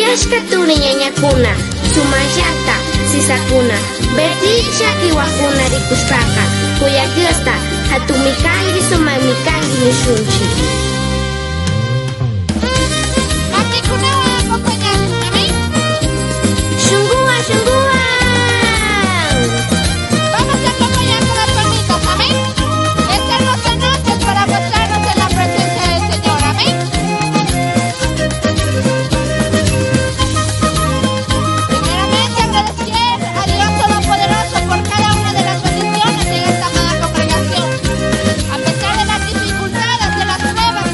Yashkaturi ñañakuna, sumallata, sisakuna, verticha kiwakuna rikushkaka, kuyakyosta, hatumikangi sumamikangi nishunchi. Shungua, shungua. Vamos a acompañar con las palmitas, amén. Eternos anotes para mostrarnos en la presencia del Señor, amén. Primeramente agradecer a Dios Todopoderoso por cada una de las bendiciones en esta amada congregación. A pesar de las dificultades, de las pruebas,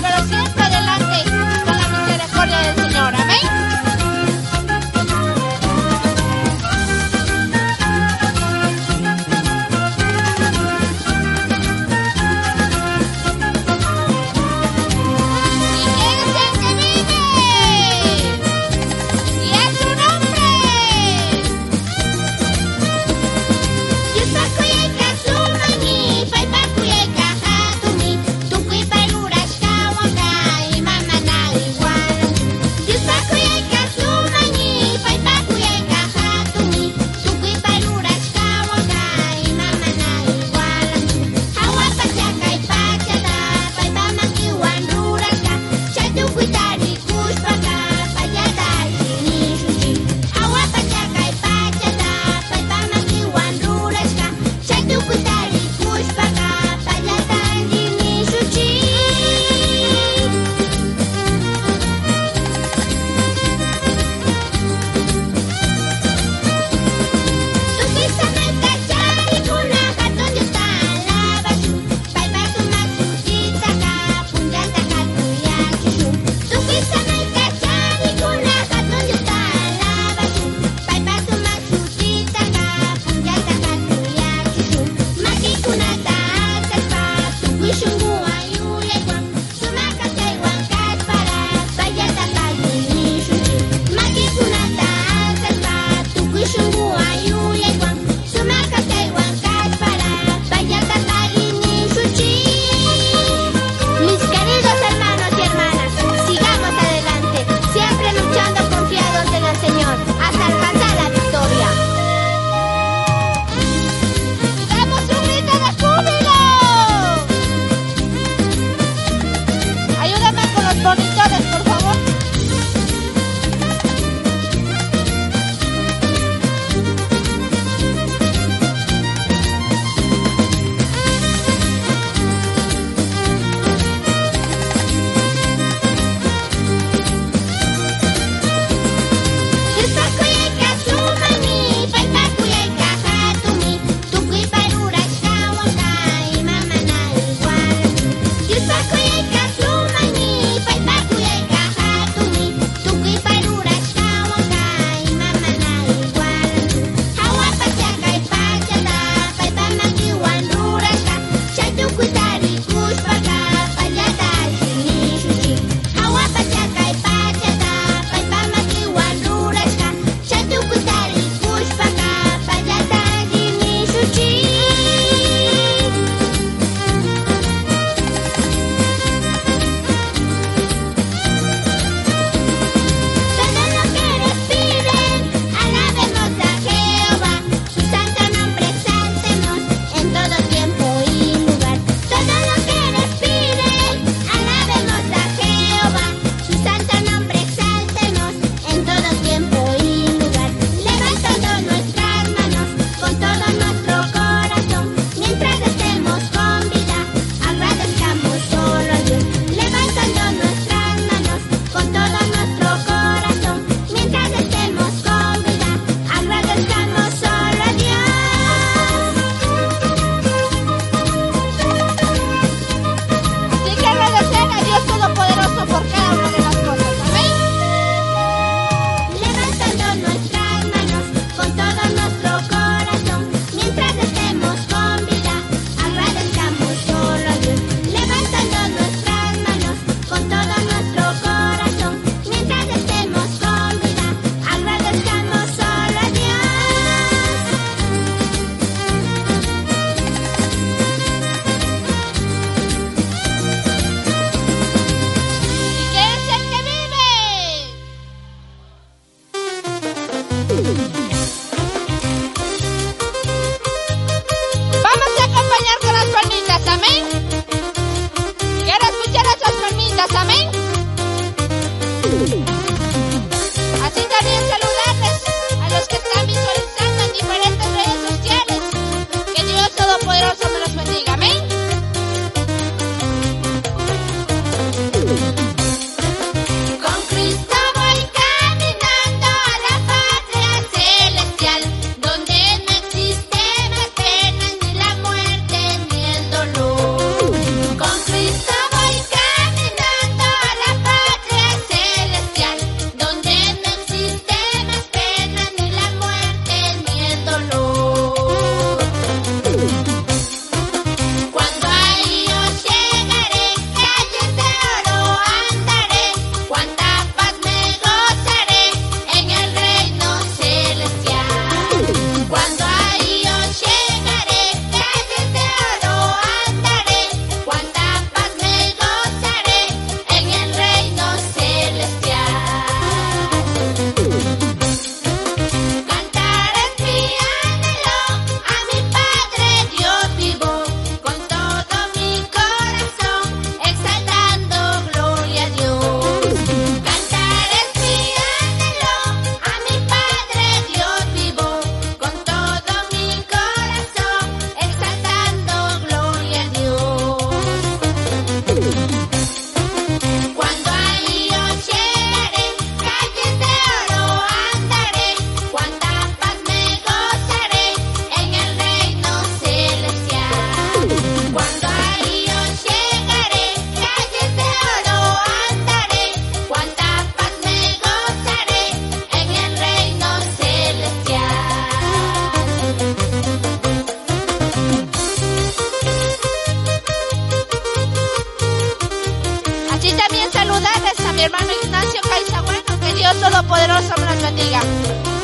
hermano Ignacio Caiza Bueno. Que Dios Todopoderoso me los bendiga.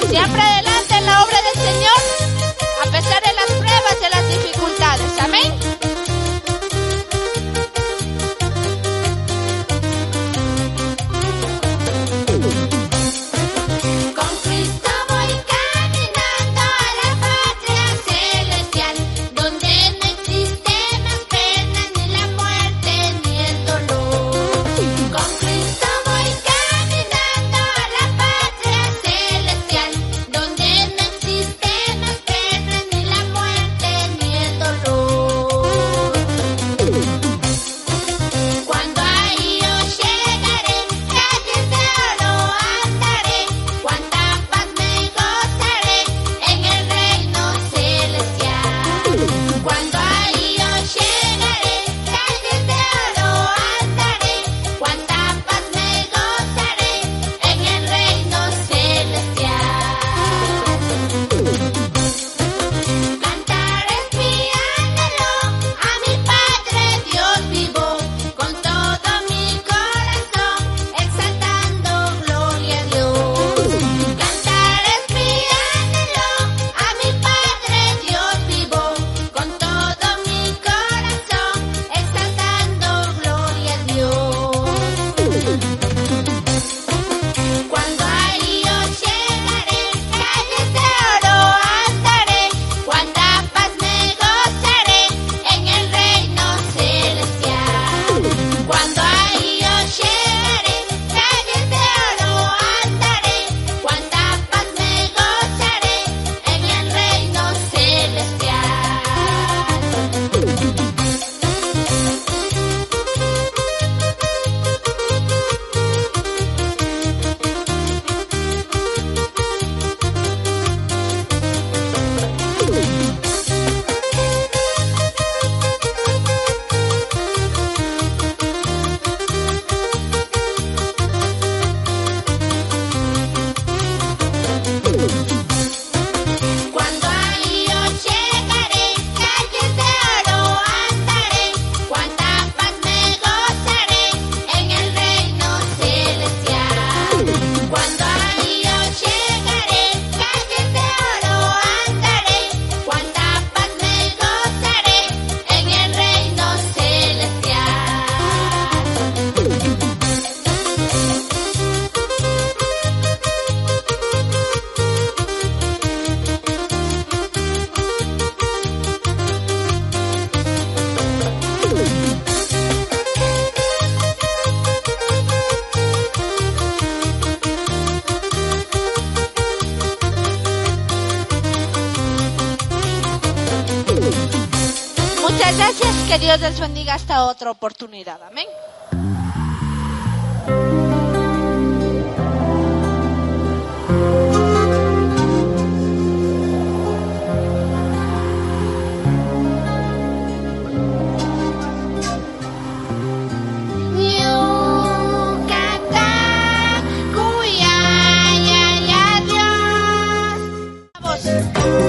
Siempre adelante en la obra del Señor, a pesar de las pruebas y de las dificultades. Amén. Muchas gracias, que Dios les bendiga hasta otra oportunidad. Amén.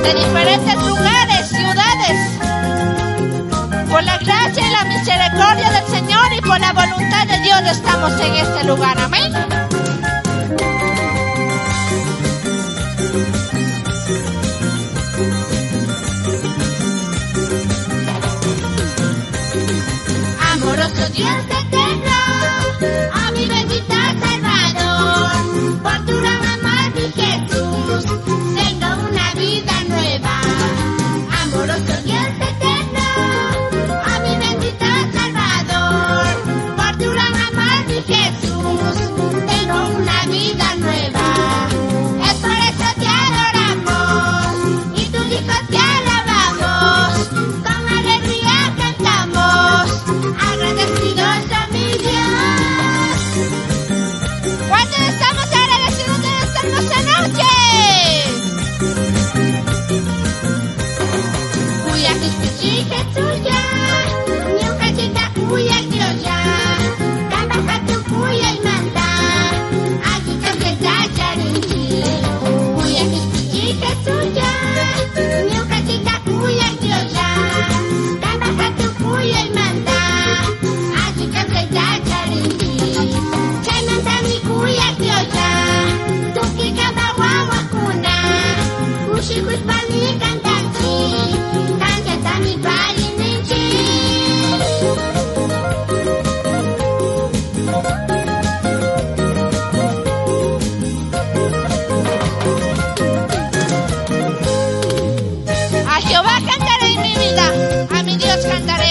De diferentes lugares, ciudades, por la gracia y la misericordia del Señor y por la voluntad de Dios estamos en este lugar, amén. Amoroso Dios eterno, a mi bendito Salvador, por tu gran amor, mi Jesús, tengo una vida nueva. Amoroso Dios eterno, a mi bendito Salvador, por tu gran amor, mi Jesús, tengo una vida nueva. Es por eso te adoramos y tus hijos te alabamos, con alegría cantamos, agradecidos a mi Dios. ¿Cuántos estamos agradecidos de esta hermosa noche? Kuya Kristi Jesuya, Nyukachita kuya Diosa, Tambahatu kuya Imanta, Ajita Keta Charinchi. Kuya Kristi Jesuya, Nyukachita kuya Diosa, Tambahatu kuya Imanta, Ajita Keta Charinchi. Chaimanta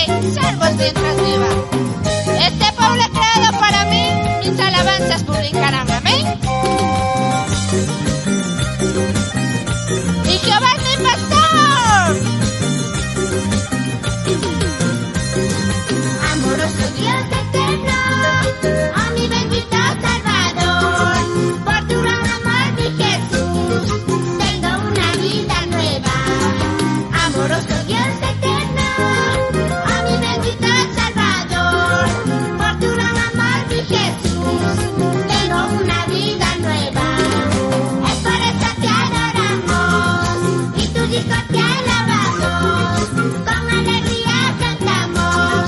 viviré, salvos mientras viva. Este pueblo creado para mí, mis alabanzas publicarán, amén. Y Jehová es mi pastor. Amoroso Dios eterno, a mi bendito Salvador, por tu gran amor, mi Jesús, tengo una vida nueva. Amoroso Dios eterno, a mi bendito Salvador, por tu gran amor, mi Jesús, tengo una vida nueva. Es por eso te adoramos y tus hijos te alabamos, con alegría cantamos,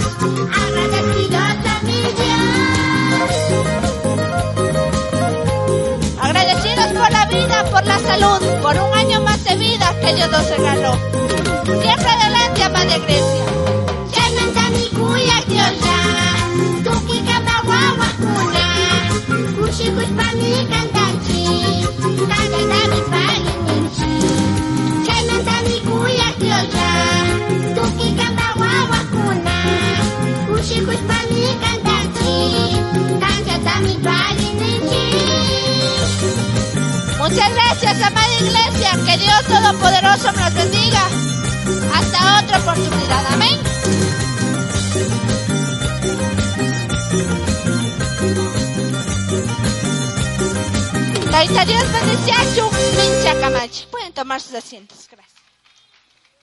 agradecidos a mi Dios. Agradecidos por la vida, por la salud, por un año más de vida que Dios nos regaló. Siempre adelante, amada iglesia. Chanantani kuya Diosa, tuki kabawawa kuna, kushikuspani kantachi, kantatami pagininchi. Chanantani kuya Diosa, tuki kabawawa kuna, kushikuspani kantachi, kantatami pagininchi. Muchas gracias, amada iglesia. Que Dios Todopoderoso nos bendiga. Hasta otra oportunidad. Amén. Dios bendice a Chuk Mincha Camachi. Pueden tomar sus asientos.